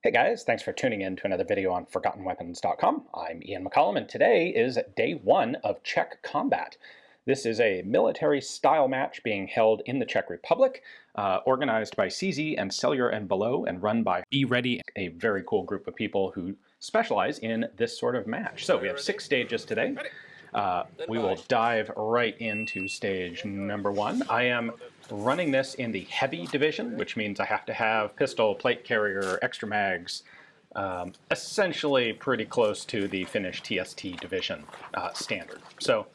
Hey guys, thanks for tuning in to another video on ForgottenWeapons.com. I'm Ian McCollum, and today is day one of Czech combat. This is a military-style match being held in the Czech Republic, organized by CZ and Cellular and Below, and run by Be Ready, a very cool group of people who specialize in this sort of match. So we have 6 stages today. We will dive right into stage number 1. I am running this in the heavy division, which means I have to have pistol, plate carrier, extra mags, essentially pretty close to the Finnish TST division standard. So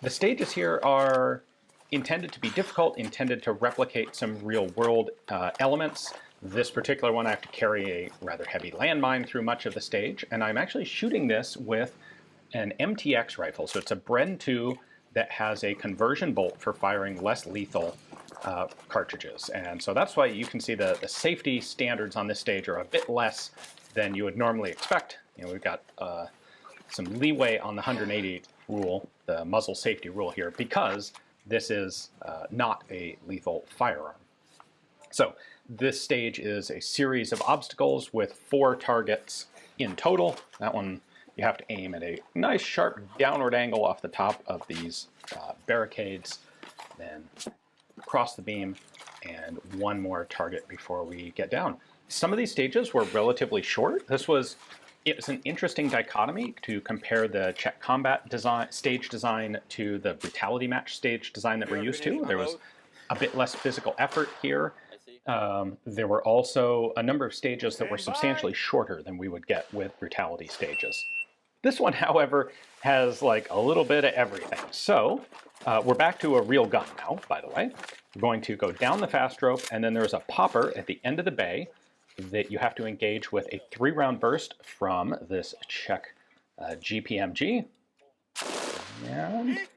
the stages here are intended to be difficult, intended to replicate some real-world elements. This particular one, I have to carry a rather heavy landmine through much of the stage, and I'm actually shooting this with an MTX rifle. So it's a Bren 2 that has a conversion bolt for firing less lethal cartridges. And so that's why you can see the safety standards on this stage are a bit less than you would normally expect. You know, we've got some leeway on the 180 rule, the muzzle safety rule here, because this is not a lethal firearm. So this stage is a series of obstacles with 4 targets in total. That one you have to aim at a nice sharp downward angle off the top of these barricades, then across the beam, and one more target before we get down. Some of these stages were relatively short. It was an interesting dichotomy to compare the Czech combat stage design to the brutality match stage design that we're used to. There was a bit less physical effort here. There were also a number of stages that were substantially shorter than we would get with brutality stages. This one, however, has like a little bit of everything. So we're back to a real gun now, by the way. We're going to go down the fast rope, and then there's a popper at the end of the bay that you have to engage with a 3-round burst from this Czech GPMG. And it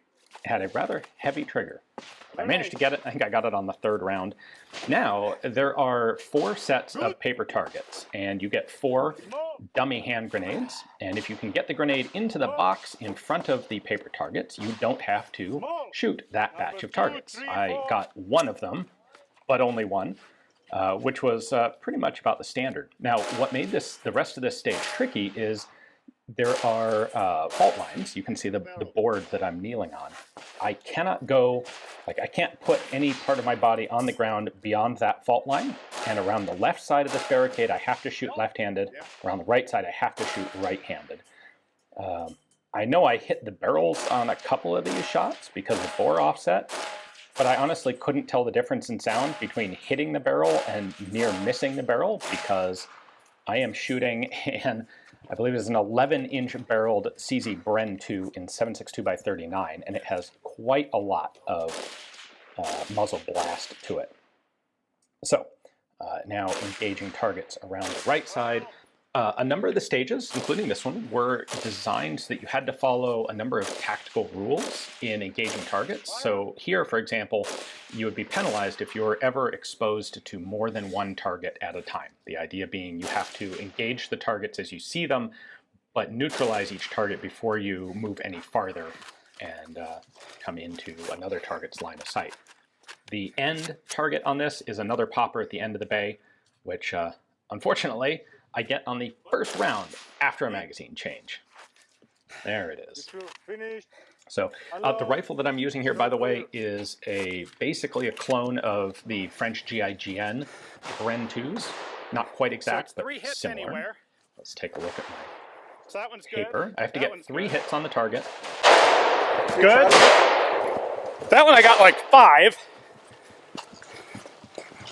had a rather heavy trigger. I managed to get it. I think I got it on the 3rd round. Now, there are 4 sets of paper targets, and you get 4 dummy hand grenades. And if you can get the grenade into the box in front of the paper targets, you don't have to shoot that batch of targets. I got 1 of them, but only 1, which was pretty much about the standard. Now, what made the rest of this stage tricky is there are fault lines. You can see the board that I'm kneeling on. I cannot go, I can't put any part of my body on the ground beyond that fault line. And around the left side of this barricade, I have to shoot left-handed. Around the right side, I have to shoot right-handed. I know I hit the barrels on a couple of these shots because of bore offset, but I honestly couldn't tell the difference in sound between hitting the barrel and near missing the barrel because I am shooting and I believe it's an 11-inch barreled CZ Bren 2 in 7.62x39, and it has quite a lot of muzzle blast to it. So now engaging targets around the right side. A number of the stages, including this one, were designed so that you had to follow a number of tactical rules in engaging targets. So here, for example, you would be penalized if you were ever exposed to more than 1 target at a time. The idea being you have to engage the targets as you see them, but neutralize each target before you move any farther and come into another target's line of sight. The end target on this is another popper at the end of the bay, which unfortunately I get on the 1st round after a magazine change. There it is. So the rifle that I'm using here, by the way, is basically a clone of the French GIGN Bren 2s. Not quite exact, but similar. Let's take a look at my paper. I have to get 3 hits on the target. Good. That one I got like 5.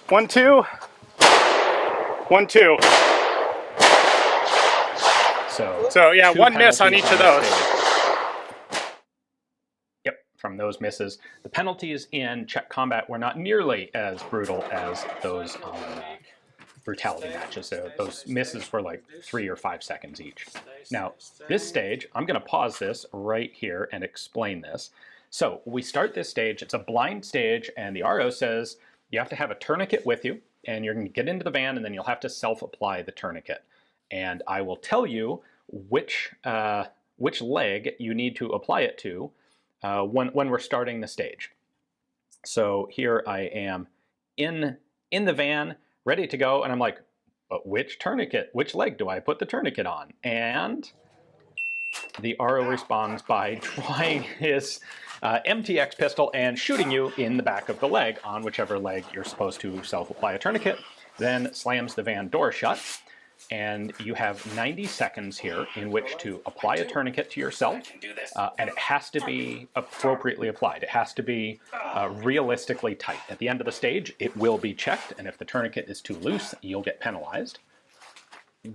1, 2. 1, 2. So yeah, 1 miss on each of those. Yep, from those misses. The penalties in Czech combat were not nearly as brutal as those on brutality matches. So those misses were like 3 or 5 seconds each. Now, this stage, I'm going to pause this right here and explain this. So we start this stage. It's a blind stage, and the RO says you have to have a tourniquet with you, and you're going to get into the van, and then you'll have to self-apply the tourniquet. And I will tell you which leg you need to apply it to when we're starting the stage. So here I am in the van, ready to go, and I'm like, but which leg do I put the tourniquet on? And the RO responds by drawing his MTX pistol and shooting you in the back of the leg on whichever leg you're supposed to self-apply a tourniquet, then slams the van door shut. And you have 90 seconds here in which to apply a tourniquet to yourself, and it has to be appropriately applied. It has to be realistically tight. At the end of the stage, it will be checked, and if the tourniquet is too loose, you'll get penalized.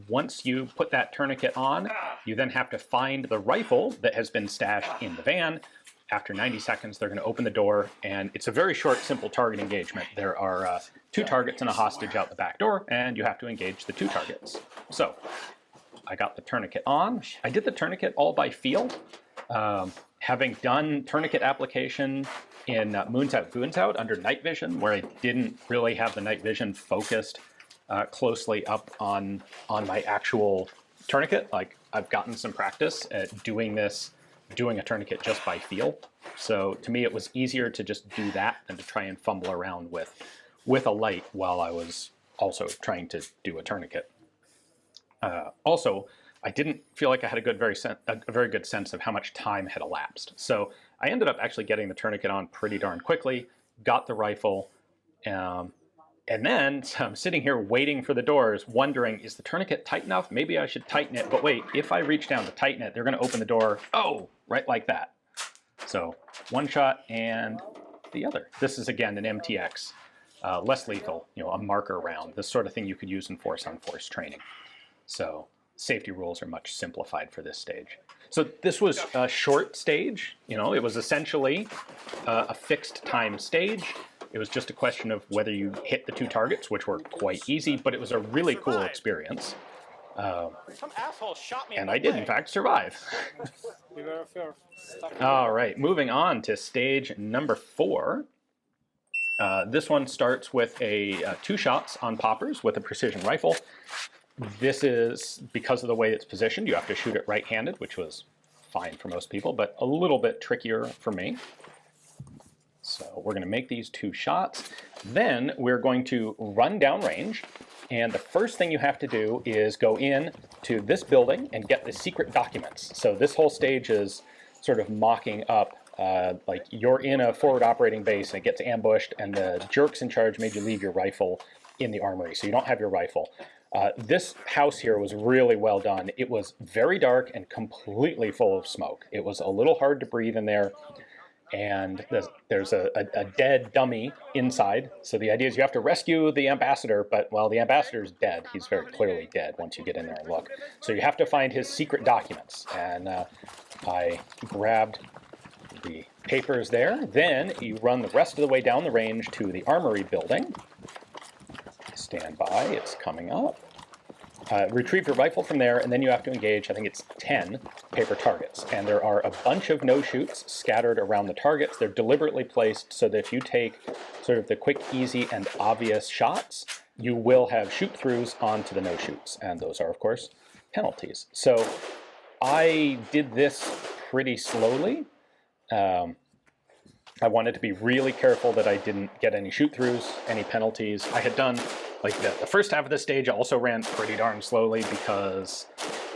Once you put that tourniquet on, you then have to find the rifle that has been stashed in the van. After 90 seconds, they're going to open the door, and it's a very short, simple target engagement. There are 2 targets and a hostage out the back door, and you have to engage the 2 targets. So, I got the tourniquet on. I did the tourniquet all by feel. Having done tourniquet application in Moons Out, Boons Out under night vision, where I didn't really have the night vision focused closely up on my actual tourniquet, like I've gotten some practice at doing a tourniquet just by feel. So to me, it was easier to just do that than to try and fumble around with a light while I was also trying to do a tourniquet. Also, I didn't feel like I had a very good sense of how much time had elapsed. So I ended up actually getting the tourniquet on pretty darn quickly, got the rifle, and then I'm sitting here waiting for the doors, wondering, is the tourniquet tight enough? Maybe I should tighten it. But wait, if I reach down to tighten it, they're going to open the door. Oh, right like that. So one shot and the other. This is, again, an MTX, less lethal, a marker round, this sort of thing you could use in force-on-force training. So safety rules are much simplified for this stage. So this was a short stage. It was essentially a fixed time stage. It was just a question of whether you hit the 2 targets, which were quite easy, but it was a really cool experience. Some asshole shot me and I did, in fact, survive. All right, moving on to stage number 4. This one starts with 2 shots on poppers with a precision rifle. This is, because of the way it's positioned, you have to shoot it right-handed, which was fine for most people, but a little bit trickier for me. So we're going to make these 2 shots. Then we're going to run downrange. And the first thing you have to do is go in to this building and get the secret documents. So this whole stage is sort of mocking up like you're in a forward operating base and it gets ambushed and the jerks in charge made you leave your rifle in the armory. So you don't have your rifle. This house here was really well done. It was very dark and completely full of smoke. It was a little hard to breathe in there. And there's a dead dummy inside. So the idea is you have to rescue the ambassador, but, well, the ambassador's dead. He's very clearly dead once you get in there and look. So you have to find his secret documents. And I grabbed the papers there. Then you run the rest of the way down the range to the armory building. Stand by, it's coming up. Retrieve your rifle from there, and then you have to engage, I think it's 10 paper targets. And there are a bunch of no-shoots scattered around the targets. They're deliberately placed so that if you take sort of the quick, easy, and obvious shots, you will have shoot-throughs onto the no-shoots. And those are, of course, penalties. So I did this pretty slowly. I wanted to be really careful that I didn't get any shoot-throughs, any penalties. I had done, like, the first half of the stage also ran pretty darn slowly because,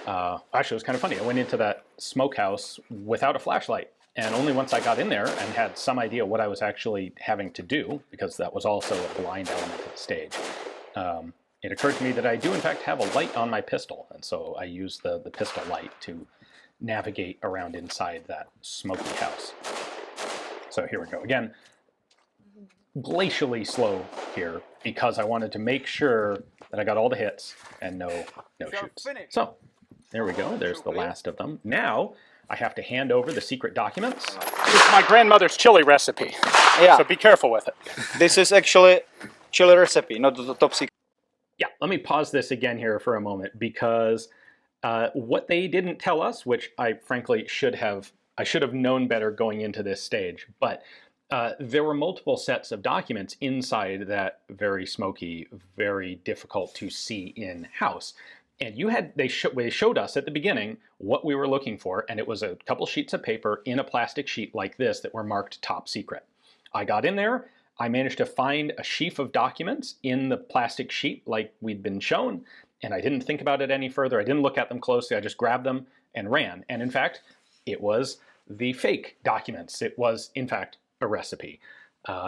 actually it was kind of funny. I went into that smokehouse without a flashlight. And only once I got in there and had some idea what I was actually having to do, because that was also a blind element of the stage, it occurred to me that I do in fact have a light on my pistol. And so I used the pistol light to navigate around inside that smoky house. So here we go. Again, glacially slow here because I wanted to make sure that I got all the hits and no shoots. So there we go. There's the last of them. Now I have to hand over the secret documents. It's my grandmother's chili recipe. Yeah. So be careful with it. This is actually chili recipe, not the top secret. Yeah, let me pause this again here for a moment because what they didn't tell us, which I frankly should have known better going into this stage, but there were multiple sets of documents inside that very smoky, very difficult to see in house. And they showed us at the beginning what we were looking for, and it was a couple sheets of paper in a plastic sheet like this that were marked top secret. I got in there, I managed to find a sheaf of documents in the plastic sheet like we'd been shown, and I didn't think about it any further. I didn't look at them closely. I just grabbed them and ran. And in fact, it was the fake documents. It was, in fact, a recipe,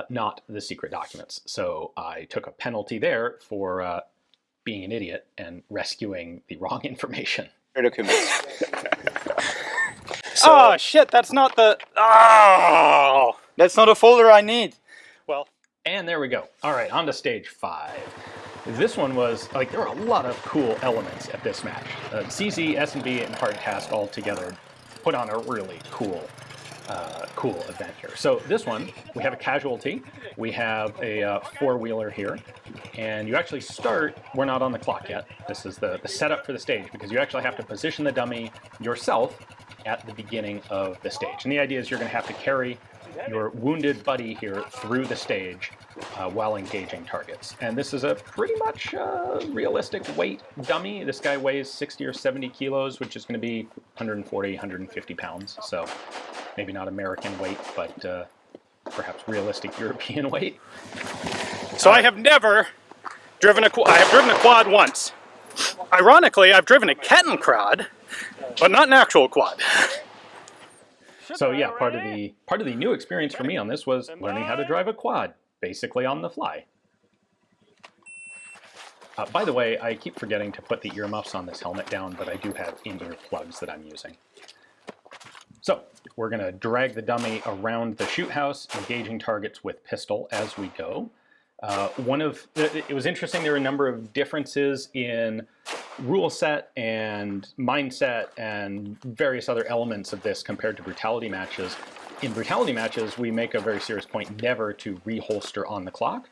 not the secret documents. So I took a penalty there for being an idiot and rescuing the wrong information. Documents. Oh, shit, that's not the... Oh! That's not a folder I need. Well, and there we go. All right, on to stage 5. This one was, like, there were a lot of cool elements at this match. CZ, S&B, and Hardcast all together put on a really cool event here. So this one, we have a casualty. We have a four-wheeler here. And you actually start, we're not on the clock yet. This is the setup for the stage, because you actually have to position the dummy yourself at the beginning of the stage. And the idea is you're going to have to carry your wounded buddy here through the stage while engaging targets. And this is a pretty much realistic weight dummy. This guy weighs 60 or 70 kilos, which is going to be 140, 150 pounds. So maybe not American weight, but perhaps realistic European weight. so I have never driven a quad. I have driven a quad once. Ironically, I've driven a Kettenkrad, but not an actual quad. So yeah, part of the new experience for me on this was learning how to drive a quad, basically on the fly. By the way, I keep forgetting to put the earmuffs on this helmet down, but I do have in-ear plugs that I'm using. So we're going to drag the dummy around the shoot house, engaging targets with pistol as we go. It was interesting, there were a number of differences in rule set and mindset and various other elements of this compared to brutality matches. In brutality matches, we make a very serious point never to reholster on the clock.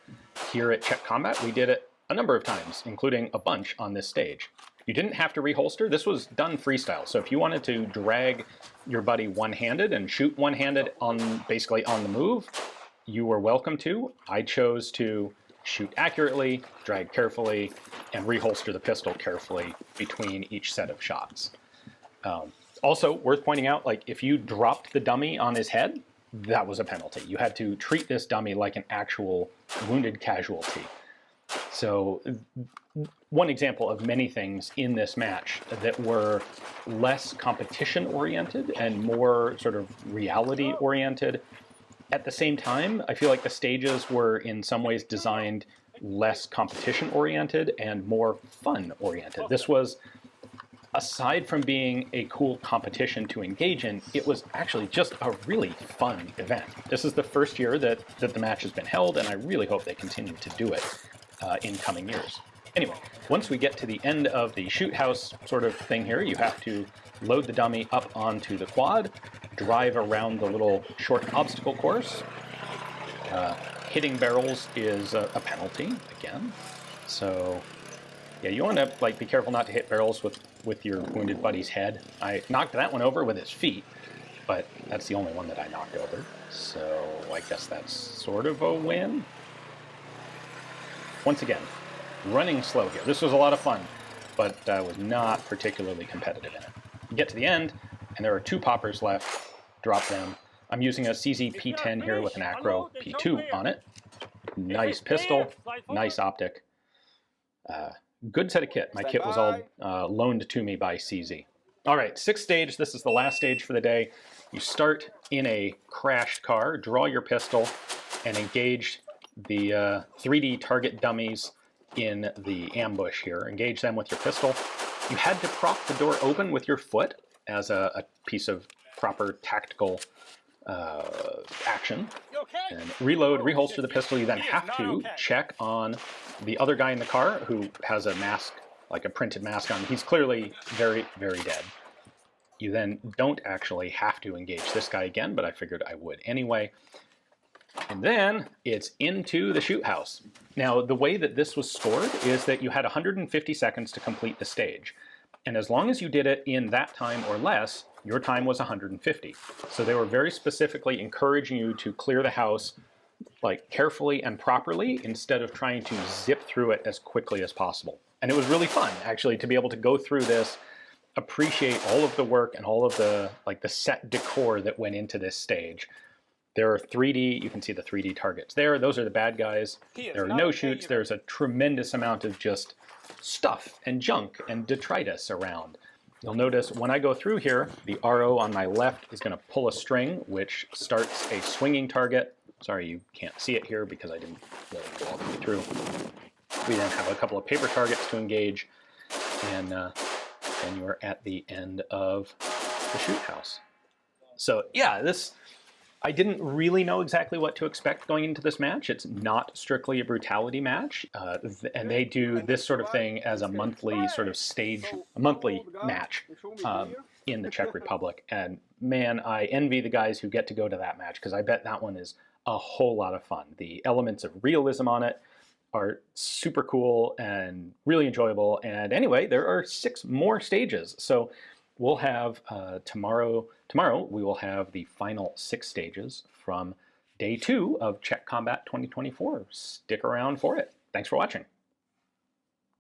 Here at Czech Combat, we did it a number of times, including a bunch on this stage. You didn't have to reholster. This was done freestyle. So if you wanted to drag your buddy one-handed and shoot one-handed basically on the move, you were welcome to. I chose to shoot accurately, drag carefully, and reholster the pistol carefully between each set of shots. Also, worth pointing out, like if you dropped the dummy on his head, that was a penalty. You had to treat this dummy like an actual wounded casualty. So one example of many things in this match that were less competition-oriented and more sort of reality-oriented. At the same time, I feel like the stages were in some ways designed less competition-oriented and more fun-oriented. This was, aside from being a cool competition to engage in, it was actually just a really fun event. This is the first year that the match has been held, and I really hope they continue to do it in coming years. Anyway, once we get to the end of the shoot house sort of thing here, you have to load the dummy up onto the quad, drive around the little short obstacle course. Hitting barrels is a penalty, again. So, yeah, you want to like be careful not to hit barrels with your wounded buddy's head. I knocked that one over with his feet, but that's the only one that I knocked over. So I guess that's sort of a win. Once again, running slow here. This was a lot of fun, but I was not particularly competitive in it. You get to the end, and there are 2 poppers left. Drop them. I'm using a CZ P10 here with an Acro P2 on it. Nice pistol, nice optic. Good set of kit. My kit was all loaned to me by CZ. All right, 6th stage. This is the last stage for the day. You start in a crashed car, draw your pistol, and engage the 3D target dummies in the ambush here. Engage them with your pistol. You had to prop the door open with your foot as a piece of proper tactical action. And reload, reholster the pistol. You then have to check on the other guy in the car who has a mask, like a printed mask on. He's clearly very, very dead. You then don't actually have to engage this guy again, but I figured I would anyway. And then it's into the shoot house. Now, the way that this was scored is that you had 150 seconds to complete the stage. And as long as you did it in that time or less, your time was 150. So they were very specifically encouraging you to clear the house like carefully and properly instead of trying to zip through it as quickly as possible. And it was really fun, actually, to be able to go through this, appreciate all of the work and all of the the set decor that went into this stage. There are 3D, you can see the 3D targets there. Those are the bad guys. There are no shoots. There's a tremendous amount of just stuff and junk and detritus around. You'll notice when I go through here, the RO on my left is going to pull a string, which starts a swinging target. Sorry, you can't see it here because I didn't let it go all the way through. We then have a couple of paper targets to engage, and then you're at the end of the shoot house. So yeah, I didn't really know exactly what to expect going into this match. It's not strictly a brutality match, and they do this sort of thing as a monthly sort of monthly match in the Czech Republic. And man, I envy the guys who get to go to that match, because I bet that one is a whole lot of fun. The elements of realism on it are super cool and really enjoyable. And anyway, there are 6 more stages. So we'll have tomorrow we will have the final 6 stages from day 2 of Czech Combat 2024. Stick around for it. Thanks for watching.